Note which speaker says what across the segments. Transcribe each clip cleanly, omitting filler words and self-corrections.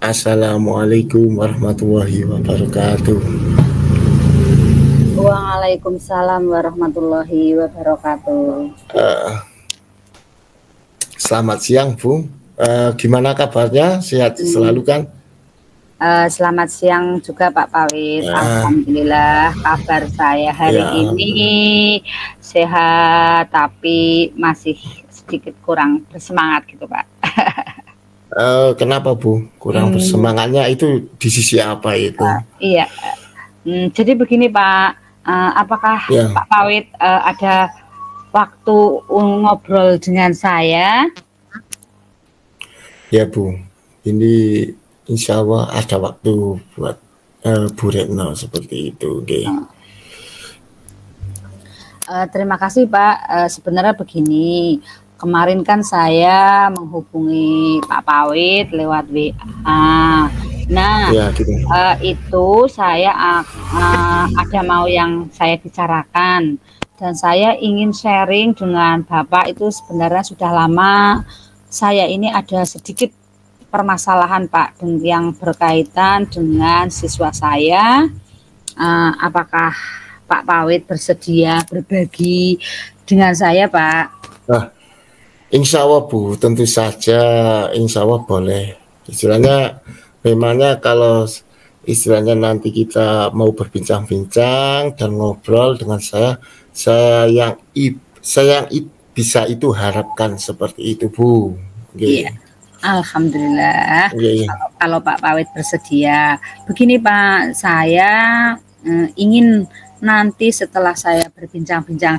Speaker 1: Assalamualaikum warahmatullahi wabarakatuh.
Speaker 2: Waalaikumsalam warahmatullahi wabarakatuh.
Speaker 1: Selamat siang, Bu. Gimana kabarnya? Sehat selalu kan?
Speaker 2: Selamat siang juga Pak Pawit. Alhamdulillah kabar saya hari ini sehat, tapi masih sedikit kurang bersemangat gitu Pak.
Speaker 1: Kenapa Bu? Kurang bersemangatnya itu di sisi apa itu?
Speaker 2: Iya. Jadi begini Pak, apakah Pak Pawit ada waktu ngobrol dengan saya?
Speaker 1: Ya Bu, ini insya Allah ada waktu buat Bu Retno seperti itu. Okay.
Speaker 2: Terima kasih Pak. Sebenarnya begini, kemarin kan saya menghubungi Pak Pawit lewat WA. Nah, ya, gitu. Itu saya ada mau yang saya bicarakan, dan saya ingin sharing dengan Bapak. Itu sebenarnya sudah lama saya ini ada sedikit permasalahan Pak yang berkaitan dengan siswa saya. Apakah Pak Pawit bersedia berbagi dengan saya Pak?
Speaker 1: Insya Allah Bu, tentu saja, insya Allah boleh. Istilahnya memangnya kalau istilahnya nanti kita mau berbincang-bincang dan ngobrol dengan saya yang bisa itu harapkan seperti itu Bu.
Speaker 2: Iya. Alhamdulillah. Kalau Pak Pawit bersedia. Begini Pak, saya ingin nanti setelah saya berbincang-bincang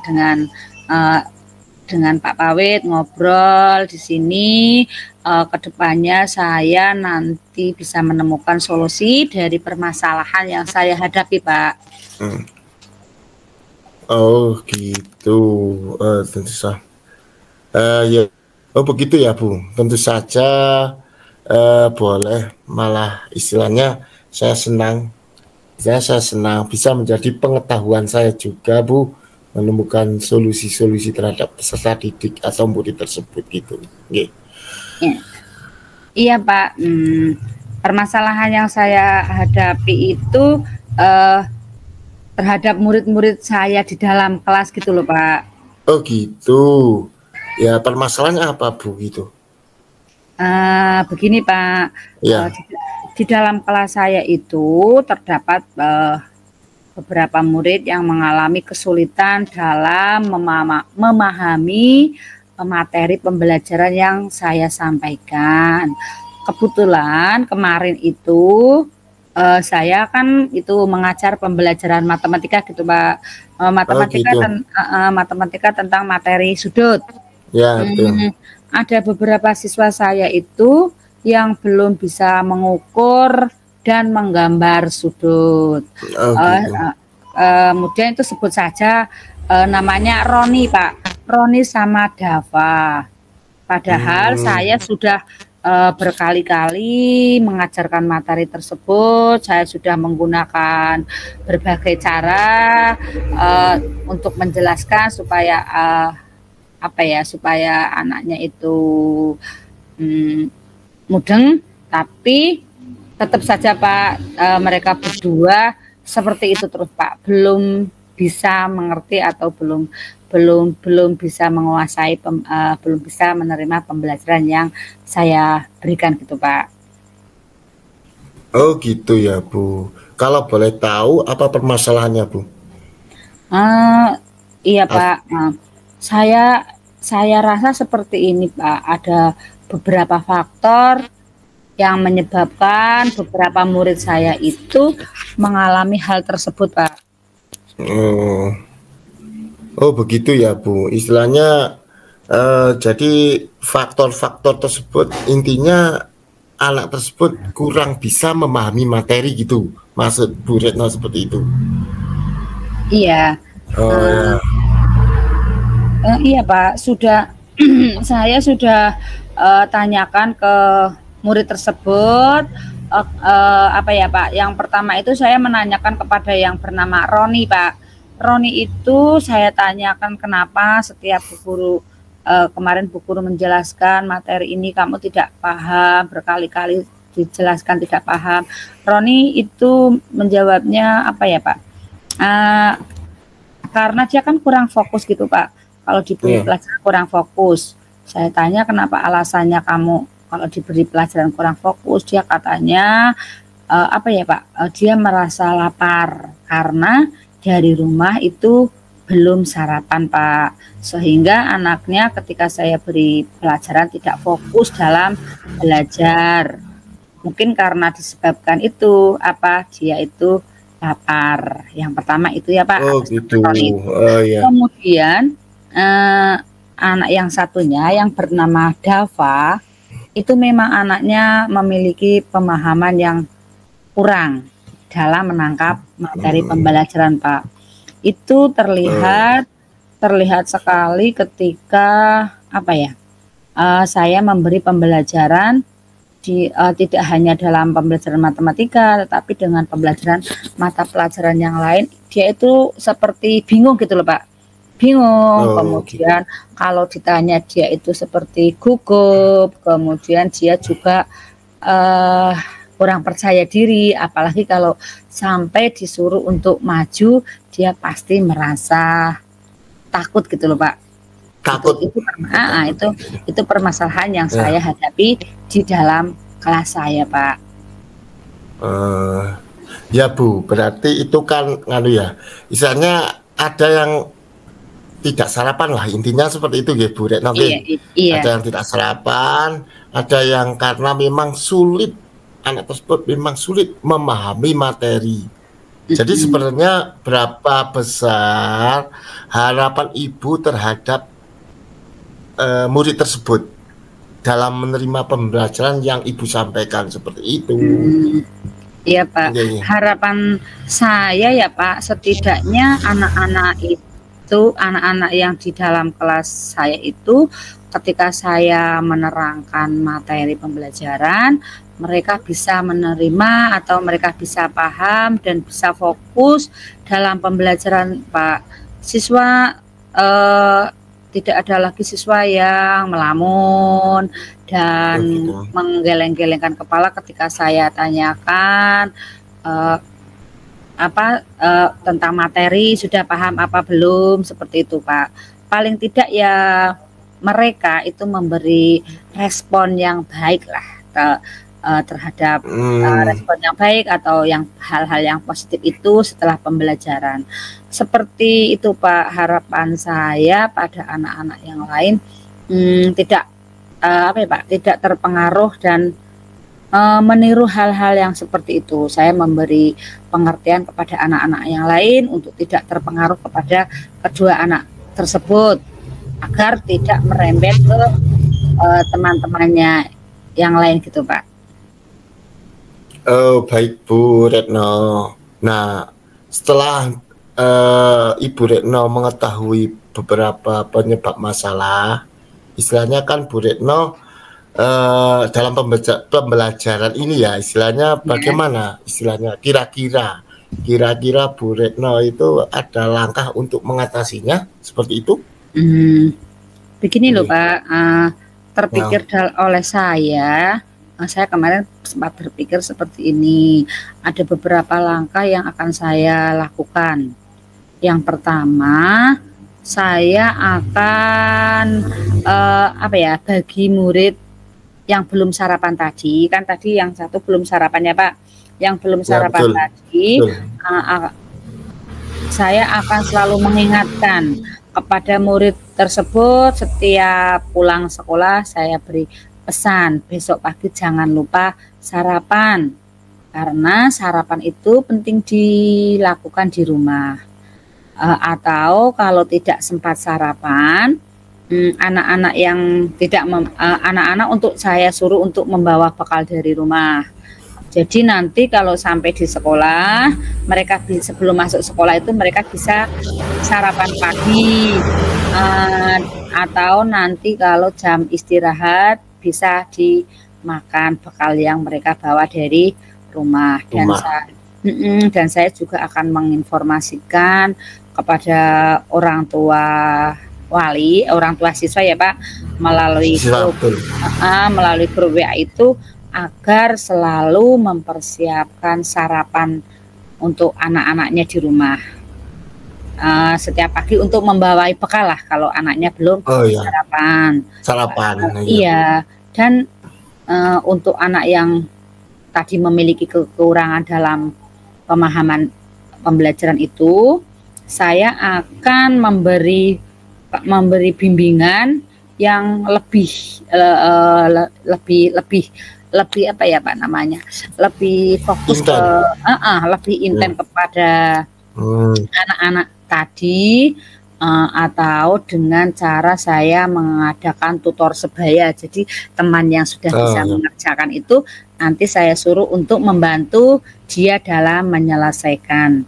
Speaker 2: dengan Pak Pawit, ngobrol di sini, kedepannya saya nanti bisa menemukan solusi dari permasalahan yang saya hadapi Pak.
Speaker 1: Oh gitu, tentu saja. Ya, oh begitu ya Bu. Tentu saja boleh. Malah istilahnya saya senang bisa menjadi pengetahuan saya juga Bu, menemukan solusi-solusi terhadap peserta didik atau murid tersebut gitu.
Speaker 2: Ya. Iya Pak, permasalahan yang saya hadapi itu terhadap murid-murid saya di dalam kelas gitu loh Pak.
Speaker 1: Oh gitu. Ya, permasalahannya apa Bu gitu?
Speaker 2: Begini Pak, ya. Di dalam kelas saya itu terdapat beberapa murid yang mengalami kesulitan dalam memahami materi pembelajaran yang saya sampaikan. Kebetulan kemarin itu saya kan itu mengajar pembelajaran matematika gitu Pak. Matematika tentang materi sudut.
Speaker 1: Ya, betul.
Speaker 2: Ada beberapa siswa saya itu yang belum bisa mengukur dan menggambar sudut. Kemudian itu sebut saja namanya Roni Pak, Roni sama Dava. Padahal saya sudah berkali-kali mengajarkan materi tersebut. Saya sudah menggunakan berbagai cara untuk menjelaskan supaya supaya anaknya itu mudeng, tapi tetap saja Pak, mereka berdua seperti itu terus Pak, belum bisa mengerti atau belum bisa menguasai, belum bisa menerima pembelajaran yang saya berikan gitu Pak.
Speaker 1: Oh gitu ya Bu. Kalau boleh tahu apa permasalahannya Bu?
Speaker 2: Iya Pak, saya rasa seperti ini Pak, ada beberapa faktor yang menyebabkan beberapa murid saya itu mengalami hal tersebut Pak.
Speaker 1: Oh begitu ya Bu, istilahnya jadi faktor-faktor tersebut intinya anak tersebut kurang bisa memahami materi gitu, maksud Bu Retno seperti itu?
Speaker 2: Iya. Iya Pak, saya sudah tanyakan ke murid tersebut. Pak, yang pertama itu saya menanyakan kepada yang bernama Roni Pak. Roni itu saya tanyakan kenapa setiap Bu Guru kemarin Bu Guru menjelaskan materi ini kamu tidak paham, berkali-kali dijelaskan tidak paham. Roni itu menjawabnya apa ya Pak? Karena dia kan kurang fokus gitu Pak. Kalau diberi pelajaran kurang fokus. Saya tanya kenapa alasannya kamu kalau diberi pelajaran kurang fokus. Dia katanya apa ya Pak? Dia merasa lapar karena dari rumah itu belum sarapan Pak, sehingga anaknya ketika saya beri pelajaran tidak fokus dalam belajar. Mungkin karena disebabkan itu apa, dia itu lapar. Yang pertama itu ya Pak.
Speaker 1: Oh gitu.
Speaker 2: Iya. Kemudian anak yang satunya yang bernama Dava itu memang anaknya memiliki pemahaman yang kurang dalam menangkap materi pembelajaran Pak. Itu terlihat sekali ketika apa ya, saya memberi pembelajaran tidak hanya dalam pembelajaran matematika, tetapi dengan pembelajaran mata pelajaran yang lain. Dia itu seperti bingung gitu loh Pak, bingung. Kemudian kalau ditanya dia itu seperti gugup, kemudian dia juga kurang percaya diri, apalagi kalau sampai disuruh untuk maju, dia pasti merasa takut gitu loh Pak. Takut. Itu permasalahan yang saya hadapi di dalam kelas saya Pak.
Speaker 1: Ya Bu, berarti itu kan ya, misalnya ada yang tidak sarapan lah, intinya seperti itu ya Bu Retno.
Speaker 2: Iya.
Speaker 1: Ada yang tidak sarapan, ada yang karena memang sulit, anak tersebut memang sulit memahami materi. Jadi sebenarnya berapa besar harapan ibu terhadap murid tersebut dalam menerima pembelajaran yang ibu sampaikan seperti itu?
Speaker 2: Iya Pak. Harapan saya ya Pak, setidaknya anak-anak itu, anak-anak yang di dalam kelas saya itu, ketika saya menerangkan materi pembelajaran, mereka bisa menerima atau mereka bisa paham dan bisa fokus dalam pembelajaran Pak. Siswa tidak ada lagi siswa yang melamun dan menggeleng-gelengkan kepala ketika saya tanyakan tentang materi, sudah paham apa belum, seperti itu Pak. Paling tidak ya mereka itu memberi respon yang baik lah terhadap respon yang baik atau yang hal-hal yang positif itu setelah pembelajaran. Seperti itu Pak, harapan saya pada anak-anak yang lain tidak tidak terpengaruh dan meniru hal-hal yang seperti itu. Saya memberi pengertian kepada anak-anak yang lain untuk tidak terpengaruh kepada kedua anak tersebut agar tidak merembet ke teman-temannya yang lain gitu Pak.
Speaker 1: Oh baik Bu Retno. Nah setelah Ibu Retno mengetahui beberapa penyebab masalah, istilahnya kan Bu Retno dalam pembelajaran ini ya, istilahnya bagaimana istilahnya, kira-kira Bu Retno itu ada langkah untuk mengatasinya seperti itu?
Speaker 2: Begini loh Pak, terpikir oleh saya kemarin sempat berpikir seperti ini. Ada beberapa langkah yang akan saya lakukan. Yang pertama, saya akan bagi murid yang belum sarapan tadi, kan tadi yang satu belum sarapan ya Pak, yang belum sarapan tadi, saya akan selalu mengingatkan kepada murid tersebut. Setiap pulang sekolah saya beri pesan, besok pagi jangan lupa sarapan, karena sarapan itu penting dilakukan di rumah. Atau kalau tidak sempat sarapan, anak-anak yang tidak anak-anak untuk saya suruh untuk membawa bekal dari rumah. Jadi nanti kalau sampai di sekolah, mereka sebelum masuk sekolah itu mereka bisa sarapan pagi, atau nanti kalau jam istirahat bisa dimakan bekal yang mereka bawa dari rumah. Dan saya juga akan menginformasikan kepada orang tua siswa ya Pak, melalui grup WA itu, agar selalu mempersiapkan sarapan untuk anak-anaknya di rumah. Setiap pagi untuk membawai bekal lah kalau anaknya belum sarapan. Iya. Dan untuk anak yang tadi memiliki kekurangan dalam pemahaman pembelajaran itu, saya akan memberi bimbingan yang lebih apa ya Pak namanya, lebih fokus lebih intens kepada anak-anak tadi, atau dengan cara saya mengadakan tutor sebaya. Jadi teman yang sudah bisa mengerjakan itu nanti saya suruh untuk membantu dia dalam menyelesaikan.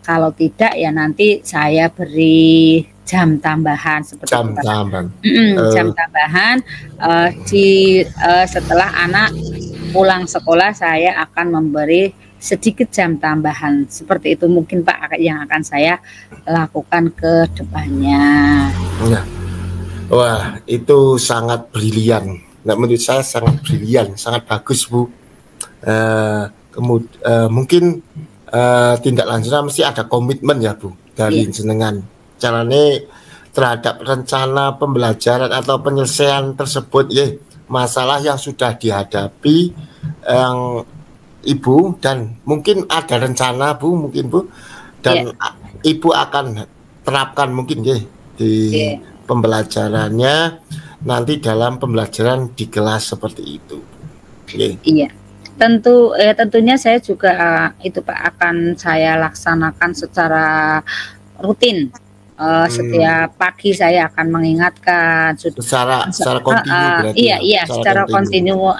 Speaker 2: Kalau tidak ya nanti saya beri jam tambahan seperti jam tambahan setelah anak pulang sekolah saya akan memberi sedikit jam tambahan seperti itu mungkin Pak yang akan saya lakukan ke depannya.
Speaker 1: Ya. Wah, itu sangat brilian. Nah, menurut saya sangat brilian, sangat bagus Bu. Mungkin tindak lanjutnya mesti ada komitmen ya Bu dari jenengan. Caranya terhadap rencana pembelajaran atau penyelesaian tersebut ya, masalah yang sudah dihadapi yang Ibu dan mungkin ada rencana Bu mungkin Bu dan Ibu akan terapkan mungkin ya di pembelajarannya nanti dalam pembelajaran di kelas seperti itu.
Speaker 2: Iya. Tentunya saya juga itu Pak akan saya laksanakan secara rutin. Setiap pagi saya akan mengingatkan
Speaker 1: secara kontinu berarti
Speaker 2: secara kontinu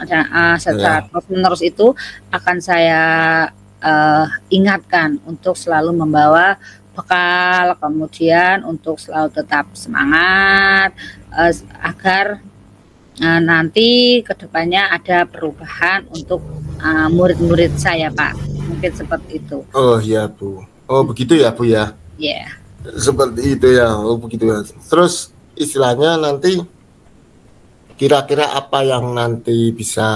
Speaker 2: secara terus menerus itu akan saya ingatkan untuk selalu membawa bekal, kemudian untuk selalu tetap semangat agar nanti kedepannya ada perubahan untuk murid-murid saya Pak, mungkin seperti itu.
Speaker 1: Oh ya Bu, oh begitu ya Bu ya.
Speaker 2: Iya.
Speaker 1: Seperti itu ya, begitu ya. Terus istilahnya nanti kira-kira apa yang nanti bisa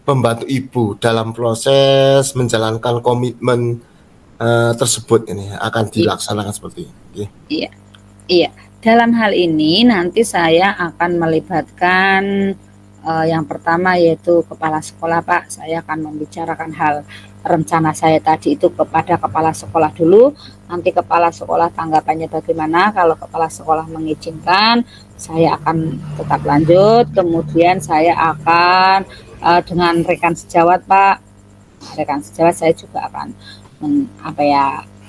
Speaker 1: membantu Ibu dalam proses menjalankan komitmen tersebut ini akan dilaksanakan seperti ini.
Speaker 2: Iya. Dalam hal ini nanti saya akan melibatkan yang pertama yaitu kepala sekolah Pak. Saya akan membicarakan hal rencana saya tadi itu kepada kepala sekolah dulu. Nanti kepala sekolah tanggapannya bagaimana. Kalau kepala sekolah mengizinkan, saya akan tetap lanjut. Kemudian saya akan dengan rekan sejawat Pak, rekan sejawat saya juga akan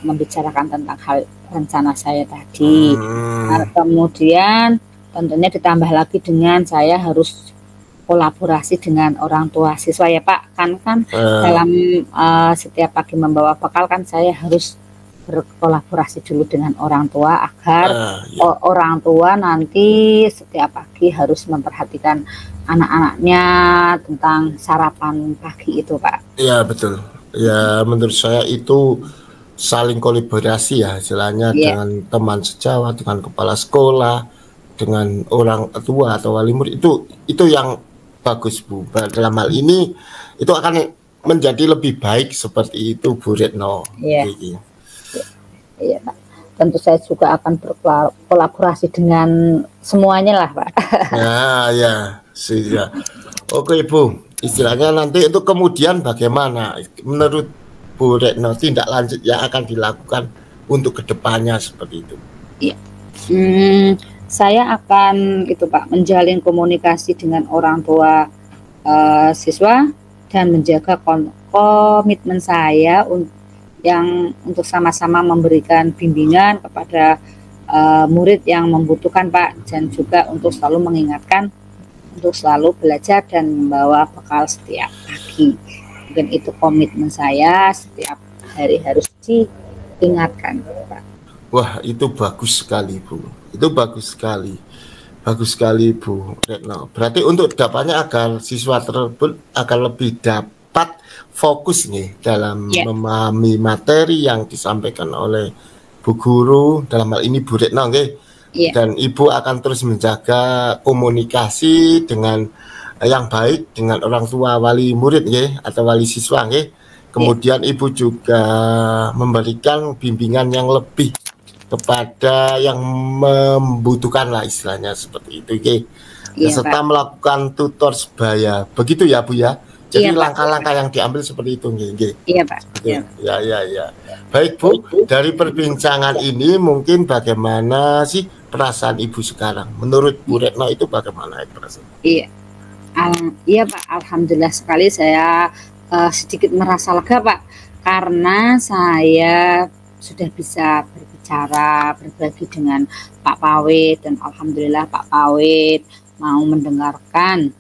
Speaker 2: membicarakan tentang hal rencana saya tadi. Nah, kemudian tentunya ditambah lagi dengan saya harus kolaborasi dengan orang tua siswa ya Pak, kan dalam setiap pagi membawa bekal kan saya harus berkolaborasi dulu dengan orang tua agar orang tua nanti setiap pagi harus memperhatikan anak-anaknya tentang sarapan pagi itu Pak.
Speaker 1: Iya betul ya, menurut saya itu saling kolaborasi ya istilahnya dengan teman sejawat, dengan kepala sekolah, dengan orang tua atau wali murid, itu yang bagus Bu. Dalam hal ini itu akan menjadi lebih baik seperti itu Bu Retno.
Speaker 2: Iya Pak. Tentu saya juga akan berkolaborasi dengan semuanya lah Pak.
Speaker 1: Ya. Oke Bu, istilahnya nanti itu kemudian bagaimana menurut Bu Retno tindak lanjut yang akan dilakukan untuk kedepannya seperti itu?
Speaker 2: Iya. Saya akan Pak menjalin komunikasi dengan orang tua siswa dan menjaga komitmen saya untuk sama-sama memberikan bimbingan kepada murid yang membutuhkan Pak, dan juga untuk selalu mengingatkan untuk selalu belajar dan membawa bekal setiap pagi. Mungkin itu komitmen saya setiap hari harus diingatkan Pak.
Speaker 1: Wah, itu bagus sekali Bu. Itu bagus sekali Bu Retno. Berarti untuk dapatnya agar siswa tersebut akan lebih dapat fokus nih dalam memahami materi yang disampaikan oleh Bu Guru, dalam hal ini Bu Retno dan Ibu akan terus menjaga komunikasi dengan yang baik dengan orang tua wali murid ya, atau wali siswa ya. Kemudian Ibu juga memberikan bimbingan yang lebih kepada yang membutuhkan lah istilahnya seperti itu ya. Serta melakukan tutor sebaya. Begitu ya Bu ya. Jadi langkah-langkah yang diambil seperti itu nggih.
Speaker 2: Iya, Pak.
Speaker 1: Ya. Baik Bu, dari perbincangan ini mungkin bagaimana sih perasaan Ibu sekarang? Menurut Bu Retno itu bagaimana perasaan?
Speaker 2: Iya Pak, alhamdulillah sekali saya sedikit merasa lega Pak, karena saya sudah bisa berbicara, berbagi dengan Pak Pawit, dan alhamdulillah Pak Pawit mau mendengarkan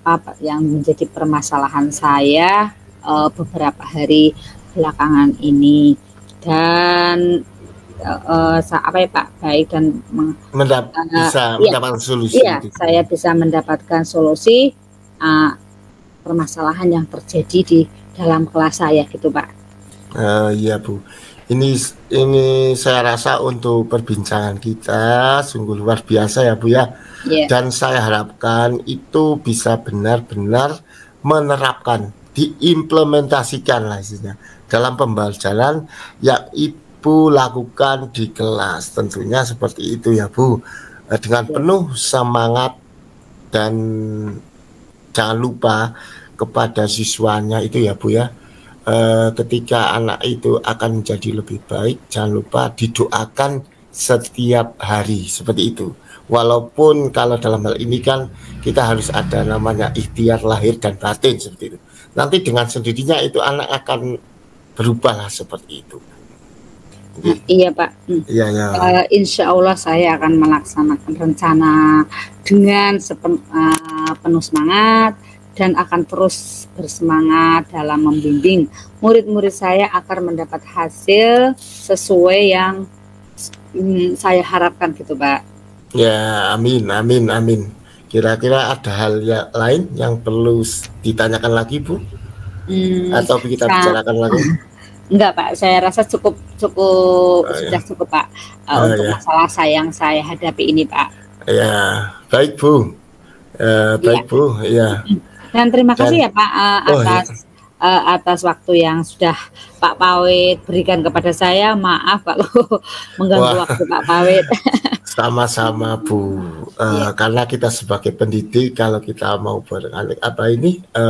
Speaker 2: apa yang menjadi permasalahan saya beberapa hari belakangan ini, dan apa ya Pak, baik dan bisa mendapatkan solusi. Iya, saya bisa mendapatkan solusi permasalahan yang terjadi di dalam kelas saya gitu Pak.
Speaker 1: Iya Bu, ini saya rasa untuk perbincangan kita sungguh luar biasa ya Bu ya. Dan saya harapkan itu bisa benar-benar menerapkan, diimplementasikan lah istilahnya dalam pembelajaran yang Ibu lakukan di kelas. Tentunya seperti itu ya Bu, dengan penuh semangat, dan jangan lupa kepada siswanya itu ya Bu ya, ketika anak itu akan menjadi lebih baik, jangan lupa didoakan setiap hari seperti itu. Walaupun kalau dalam hal ini kan kita harus ada namanya ikhtiar lahir dan batin seperti itu. Nanti dengan sendirinya itu anak akan berubah lah seperti itu.
Speaker 2: Iya Pak. Insya Allah saya akan melaksanakan rencana dengan penuh semangat, dan akan terus bersemangat dalam membimbing murid-murid saya agar mendapat hasil sesuai yang saya harapkan gitu Pak.
Speaker 1: Ya, amin. Kira-kira ada hal yang lain yang perlu ditanyakan lagi Bu? Atau kita bicarakan lagi?
Speaker 2: Enggak Pak, saya rasa cukup sudah cukup Pak untuk masalah yang saya hadapi ini Pak.
Speaker 1: Ya, baik Bu. Bu, ya.
Speaker 2: Dan terima kasih ya Pak atas waktu yang sudah Pak Pawit berikan kepada saya. Maaf kalau mengganggu waktu Pak Pawit.
Speaker 1: Sama-sama Bu, karena kita sebagai pendidik, kalau kita mau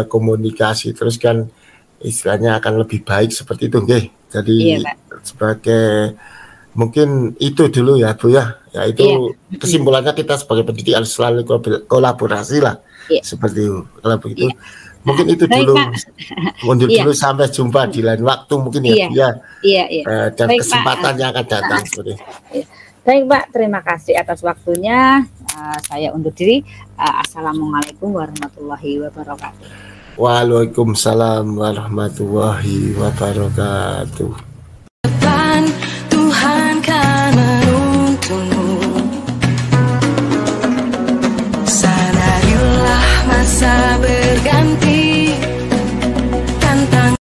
Speaker 1: komunikasi terus kan istilahnya akan lebih baik seperti itu nggih. Jadi sebagai mungkin itu dulu ya Bu ya. Ya itu kesimpulannya, kita sebagai pendidik harus selalu kolaborasi lah. Seperti itu. Kalau begitu mungkin itu dulu. Mundur dulu, sampai jumpa di lain waktu mungkin ya. Dan baik, kesempatan yang akan datang seperti itu.
Speaker 2: Baik Pak, terima kasih atas waktunya. Saya undur diri. Assalamualaikum warahmatullahi wabarakatuh.
Speaker 1: Waalaikumsalam warahmatullahi wabarakatuh.